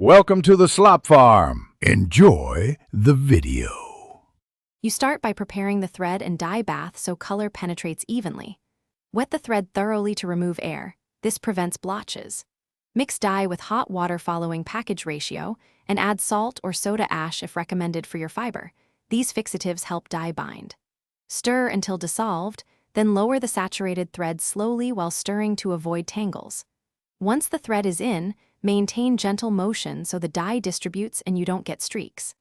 Welcome to the slop farm. Enjoy the video. You start by preparing the thread and dye bath so color penetrates evenly. Wet the thread thoroughly to remove air. This prevents blotches. Mix dye with hot water following package ratio and add salt or soda ash if recommended for your fiber. These fixatives help dye bind. Stir until dissolved, then lower the saturated thread slowly while stirring to avoid tangles. Once the thread is in, maintain gentle motion so the dye distributes and you don't get streaks.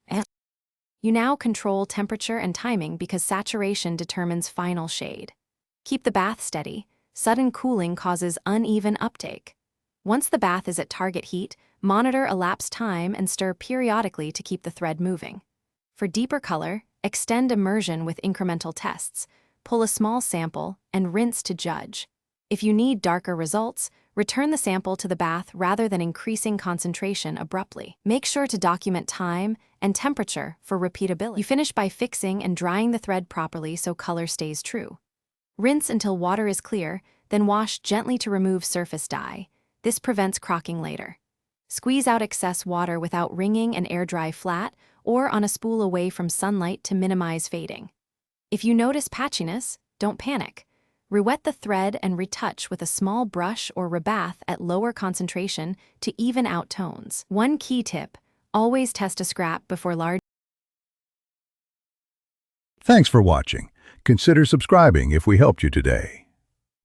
You now control temperature and timing because saturation determines final shade. Keep the bath steady. Sudden cooling causes uneven uptake. Once the bath is at target heat, monitor elapsed time and stir periodically to keep the thread moving. For deeper color, extend immersion with incremental tests. Pull a small sample and rinse to judge. If you need darker results, return the sample to the bath rather than increasing concentration abruptly. Make sure to document time and temperature for repeatability. You finish by fixing and drying the thread properly so color stays true. Rinse until water is clear, then wash gently to remove surface dye. This prevents crocking later. Squeeze out excess water without wringing and air dry flat or on a spool away from sunlight to minimize fading. If you notice patchiness, don't panic. Re-wet the thread and retouch with a small brush or rebath at lower concentration to even out tones. One key tip: always test a scrap before large. Thanks for watching. Consider subscribing if we helped you today.